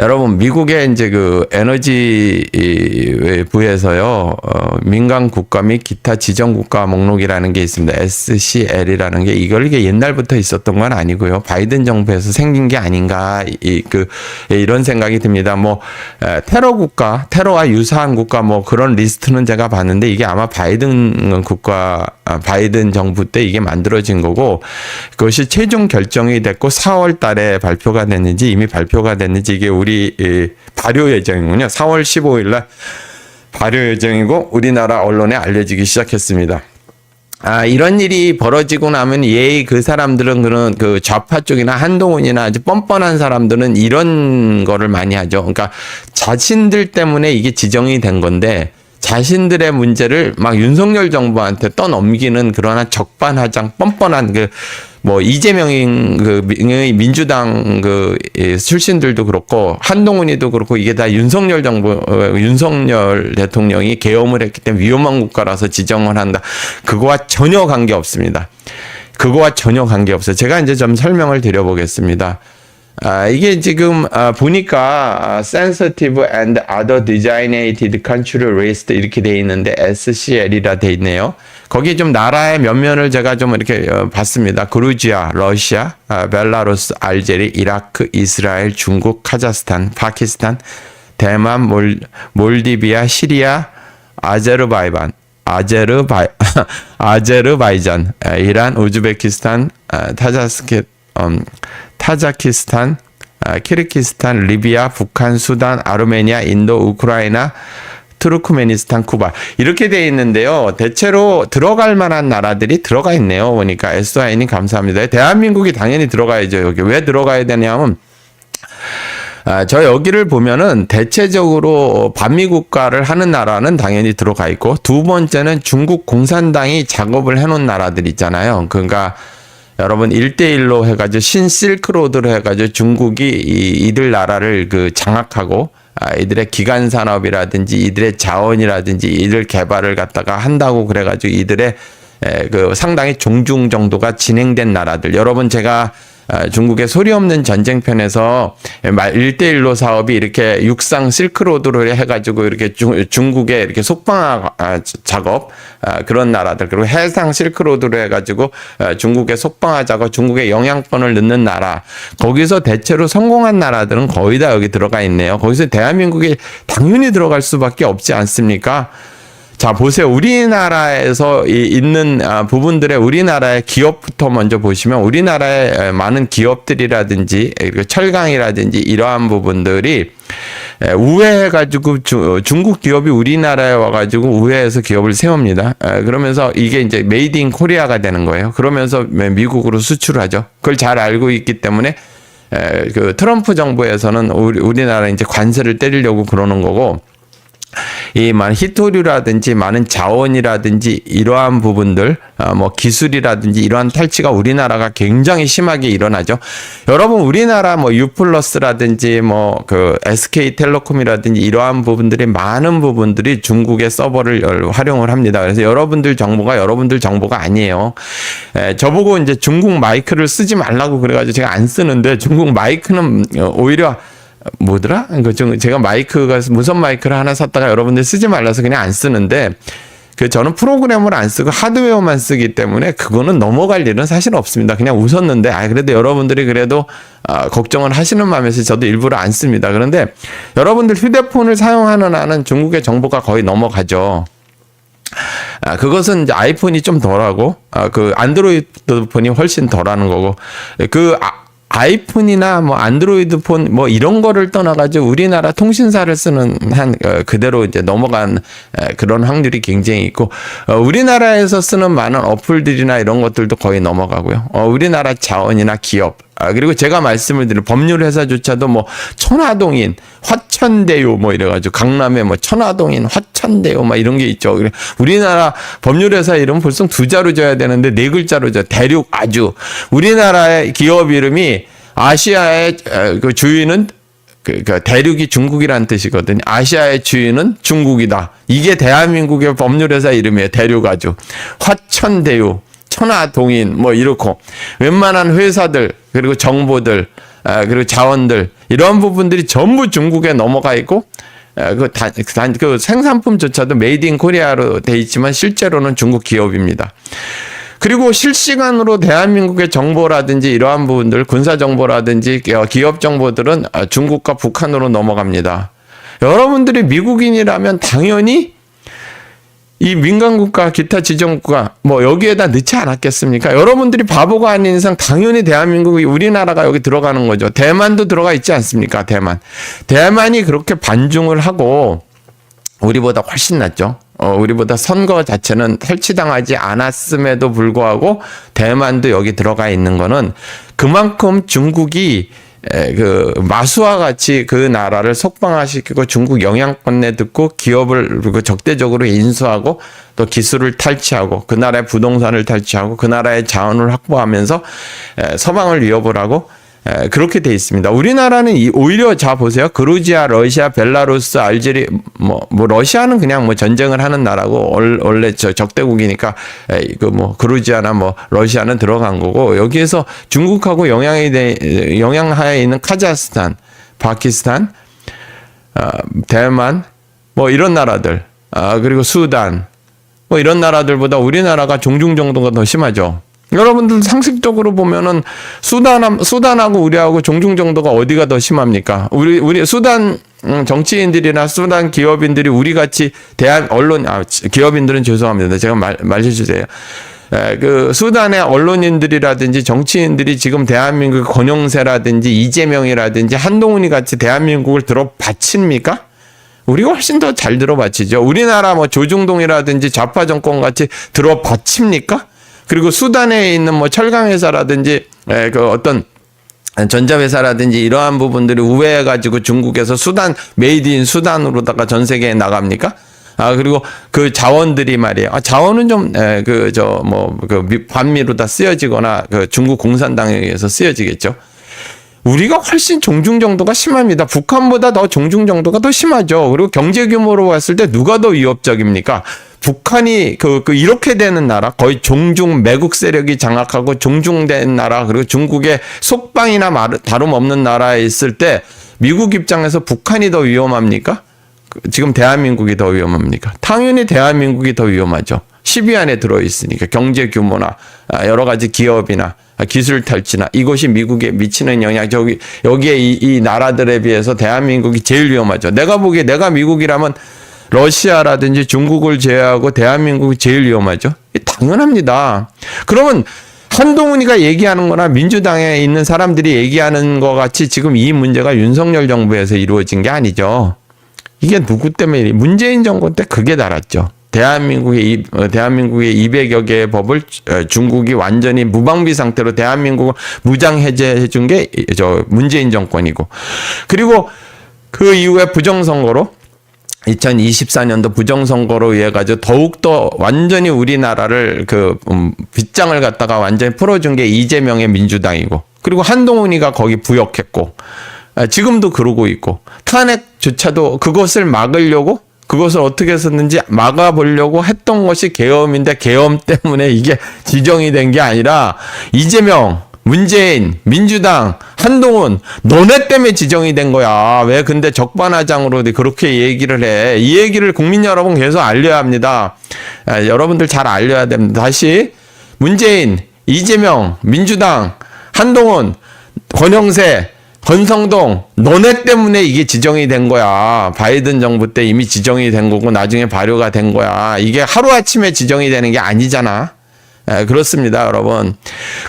여러분 미국의 이제 그 에너지 부에서요 민간 국가 및 기타 지정 국가 목록이라는 게 있습니다. SCL이라는 게 이게 옛날부터 있었던 건 아니고요. 바이든 정부에서 생긴 게 아닌가 이런 생각이 듭니다. 뭐 테러 국가, 테러와 유사한 국가 뭐 그런 리스트는 제가 봤는데 이게 아마 바이든 정부 때 이게 만들어진 거고 그것이 최종 결정이 됐고 4월 달에 발표가 됐는지 이미 발표가 됐는지 이게 우리 발효 예정이군요. 4월 15일 날 발효 예정이고 우리나라 언론에 알려지기 시작했습니다. 이런 일이 벌어지고 나면 그 사람들은 그런 그 좌파 쪽이나 한동훈이나 아주 뻔뻔한 사람들은 이런 거를 많이 하죠. 그러니까 자신들 때문에 이게 지정이 된 건데 자신들의 문제를 막 윤석열 정부한테 떠넘기는 그러나 적반하장 뻔뻔한 이재명의 민주당 출신들도 그렇고 한동훈이도 그렇고 이게 다 윤석열 대통령이 계엄을 했기 때문에 위험한 국가라서 지정을 한다. 그거와 전혀 관계 없습니다. 그거와 전혀 관계 없어요. 제가 이제 좀 설명을 드려보겠습니다. 이게 지금 보니까 sensitive and other designated country list 이렇게 돼 있는데 SCL이라 돼 있네요. 거기 좀 나라의 면면을 제가 좀 이렇게 봤습니다. 그루지아, 러시아, 벨라루스, 알제리, 이라크, 이스라엘, 중국, 카자흐스탄, 파키스탄, 대만, 몰디비아, 시리아, 아제르바이잔, 이란, 우즈베키스탄, 타자키스탄, 키르기스탄, 리비아, 북한, 수단, 아르메니아, 인도, 우크라이나, 투르크메니스탄, 쿠바 이렇게 돼 있는데요. 대체로 들어갈 만한 나라들이 들어가 있네요. 보니까 SI님 감사합니다. 대한민국이 당연히 들어가야죠. 여기 왜 들어가야 되냐면 저 여기를 보면은 대체적으로 반미 국가를 하는 나라는 당연히 들어가 있고 두 번째는 중국 공산당이 작업을 해놓은 나라들 있잖아요. 그러니까 여러분 1대1로 해가지고 신실크로드로 해가지고 중국이 이들 나라를 장악하고 이들의 기간 산업이라든지 이들의 자원이라든지 이들 개발을 갖다가 한다고 그래가지고 이들의 상당히 종중 정도가 진행된 나라들. 여러분 제가 중국의 소리 없는 전쟁편에서 1대1로 사업이 이렇게 육상 실크로드로 해가지고 이렇게 중국의 이렇게 속방화 작업 그런 나라들 그리고 해상 실크로드로 해가지고 중국의 속방화 작업 중국의 영향권을 넣는 나라 거기서 대체로 성공한 나라들은 거의 다 여기 들어가 있네요. 거기서 대한민국이 당연히 들어갈 수밖에 없지 않습니까? 자, 보세요. 우리나라에서 있는 부분들의 우리나라의 기업부터 먼저 보시면 우리나라의 많은 기업들이라든지 철강이라든지 이러한 부분들이 우회해가지고 중국 기업이 우리나라에 와가지고 우회해서 기업을 세웁니다. 그러면서 이게 이제 메이드 인 코리아가 되는 거예요. 그러면서 미국으로 수출하죠. 그걸 잘 알고 있기 때문에 트럼프 정부에서는 우리나라 이제 관세를 때리려고 그러는 거고 이 많은 히토류라든지 많은 자원이라든지 이러한 부분들 기술이라든지 이러한 탈취가 우리나라가 굉장히 심하게 일어나죠. 여러분 우리나라 유플러스라든지 SK텔레콤이라든지 이러한 부분들이 많은 부분들이 중국의 서버를 활용을 합니다. 그래서 여러분들 정보가 아니에요. 저보고 이제 중국 마이크를 쓰지 말라고 그래가지고 제가 안 쓰는데 중국 마이크는 오히려 뭐더라? 제가 마이크가 무선 마이크를 하나 샀다가 여러분들 쓰지 말라서 그냥 안 쓰는데 저는 프로그램을 안 쓰고 하드웨어만 쓰기 때문에 그거는 넘어갈 일은 사실 없습니다. 그냥 웃었는데 그래도 여러분들이 그래도 걱정을 하시는 마음에서 저도 일부러 안 씁니다. 그런데 여러분들 휴대폰을 사용하는 한은 중국의 정보가 거의 넘어가죠. 그것은 이제 아이폰이 좀 덜하고 안드로이드 폰이 훨씬 덜하는 거고 아이폰이나 안드로이드 폰 이런 거를 떠나가지고 우리나라 통신사를 쓰는 그대로 이제 넘어간 그런 확률이 굉장히 있고 우리나라에서 쓰는 많은 어플들이나 이런 것들도 거의 넘어가고요. 우리나라 자원이나 기업 그리고 제가 말씀을 드린 법률 회사조차도 천화동인, 화천대유 이래가지고 강남에 천화동인, 화천대유 이런 게 있죠. 우리나라 법률 회사 이름 벌써 2자로 져야 되는데 4글자로 져. 대륙 아주. 우리나라의 기업 이름이 아시아의 주인은 대륙이 중국이라는 뜻이거든요. 아시아의 주인은 중국이다. 이게 대한민국의 법률 회사 이름이에요. 대륙 아주. 화천대유. 천하동인 이렇고 웬만한 회사들 그리고 정보들 그리고 자원들 이러한 부분들이 전부 중국에 넘어가 있고 그 생산품조차도 메이드 인 코리아로 돼 있지만 실제로는 중국 기업입니다. 그리고 실시간으로 대한민국의 정보라든지 이러한 부분들, 군사 정보라든지 기업 정보들은 중국과 북한으로 넘어갑니다. 여러분들이 미국인이라면 당연히 이 민간국가, 기타 지정국가 뭐 여기에다 넣지 않았겠습니까? 여러분들이 바보가 아닌 이상 당연히 대한민국이 우리나라가 여기 들어가는 거죠. 대만도 들어가 있지 않습니까? 대만이 그렇게 반중을 하고 우리보다 훨씬 낫죠. 우리보다 선거 자체는 설치당하지 않았음에도 불구하고 대만도 여기 들어가 있는 거는 그만큼 중국이 그 마수와 같이 그 나라를 석방화시키고 중국 영향권 내듣고 기업을 적대적으로 인수하고 또 기술을 탈취하고 그 나라의 부동산을 탈취하고 그 나라의 자원을 확보하면서 서방을 위협을 하고 그렇게 돼 있습니다. 우리나라는 오히려 자 보세요. 그루지아, 러시아, 벨라루스, 알제리 뭐 러시아는 그냥 뭐 전쟁을 하는 나라고 원래 적대국이니까 그루지아나 뭐 러시아는 들어간 거고 여기에서 중국하고 영향하에 있는 카자흐스탄, 파키스탄, 대만 뭐 이런 나라들 그리고 수단 뭐 이런 나라들보다 우리나라가 종중 정도가 더 심하죠. 여러분들 상식적으로 보면은 수단하고 우리하고 종중 정도가 어디가 더 심합니까? 우리 수단 정치인들이나 수단 기업인들이 우리 같이 기업인들은 죄송합니다. 제가 말해주세요. 그 수단의 언론인들이라든지 정치인들이 지금 대한민국 권영세라든지 이재명이라든지 한동훈이 같이 대한민국을 들어바칩니까? 우리가 훨씬 더 잘 들어바치죠. 우리나라 뭐 조중동이라든지 좌파 정권 같이 들어바칩니까? 그리고 수단에 있는 뭐 철강회사라든지 그 어떤 전자회사라든지 이러한 부분들이 우회해가지고 중국에서 메이드 인 수단으로다가 전 세계에 나갑니까? 그리고 그 자원들이 말이에요. 자원은 좀 반미로 다 쓰여지거나 그 중국 공산당에 의해서 쓰여지겠죠. 우리가 훨씬 종중 정도가 심합니다. 북한보다 더 종중 정도가 더 심하죠. 그리고 경제 규모로 봤을 때 누가 더 위협적입니까? 북한이 이렇게 되는 나라, 거의 종중 매국 세력이 장악하고 종중된 나라, 그리고 중국의 속방이나 다름없는 나라에 있을 때 미국 입장에서 북한이 더 위험합니까? 지금 대한민국이 더 위험합니까? 당연히 대한민국이 더 위험하죠. 10위 안에 들어있으니까 경제 규모나 여러 가지 기업이나 기술 탈취나 이것이 미국에 미치는 영향, 여기에 이 나라들에 비해서 대한민국이 제일 위험하죠. 내가 보기에 내가 미국이라면 러시아라든지 중국을 제외하고 대한민국이 제일 위험하죠. 당연합니다. 그러면 한동훈이가 얘기하는 거나 민주당에 있는 사람들이 얘기하는 것 같이 지금 이 문제가 윤석열 정부에서 이루어진 게 아니죠. 이게 누구 때문에 문재인 정권 때 그게 달았죠. 대한민국의 200여 개의 법을 중국이 완전히 무방비 상태로 대한민국을 무장 해제해 준 게 문재인 정권이고, 그리고 그 이후에 부정선거로 2024년도 부정선거로 의해 가지고 더욱더 완전히 우리나라를 빗장을 갖다가 완전히 풀어준 게 이재명의 민주당이고, 그리고 한동훈이가 거기 부역했고, 지금도 그러고 있고, 탄핵조차도 그것을 막으려고, 그것을 어떻게 했었는지 막아보려고 했던 것이 계엄인데, 계엄 때문에 이게 지정이 된 게 아니라 이재명, 문재인, 민주당, 한동훈 너네 때문에 지정이 된 거야. 왜 근데 적반하장으로 그렇게 얘기를 해. 이 얘기를 국민 여러분 계속 알려야 합니다. 여러분들 잘 알려야 됩니다. 다시 문재인, 이재명, 민주당, 한동훈, 권영세, 권성동 너네 때문에 이게 지정이 된 거야. 바이든 정부 때 이미 지정이 된 거고 나중에 발효가 된 거야. 이게 하루아침에 지정이 되는 게 아니잖아. 그렇습니다, 여러분.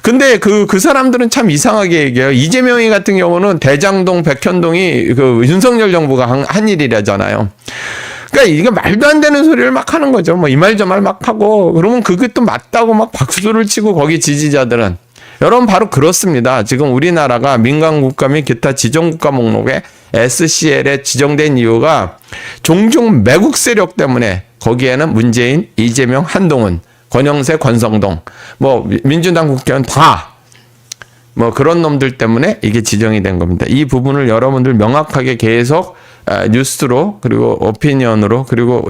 근데 그 사람들은 참 이상하게 얘기해요. 이재명이 같은 경우는 대장동, 백현동이 윤석열 정부가 한 일이라잖아요. 그러니까 이게 말도 안 되는 소리를 막 하는 거죠. 뭐 이 말 저 말 막 하고, 그러면 그게 또 맞다고 막 박수를 치고, 거기 지지자들은. 여러분, 바로 그렇습니다. 지금 우리나라가 민간국가 및 기타 지정국가 목록에 SCL에 지정된 이유가 종중 매국 세력 때문에, 거기에는 문재인, 이재명, 한동훈, 권영세, 권성동, 뭐 민주당 국회의원 다 뭐 그런 놈들 때문에 이게 지정이 된 겁니다. 이 부분을 여러분들 명확하게 계속 뉴스로, 그리고 오피니언으로, 그리고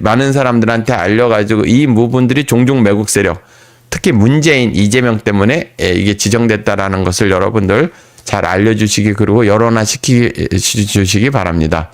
많은 사람들한테 알려가지고 이 부분들이 종중 매국 세력, 특히 문재인, 이재명 때문에 이게 지정됐다라는 것을 여러분들 잘 알려주시기 그리고 여론화 시키주시기 바랍니다.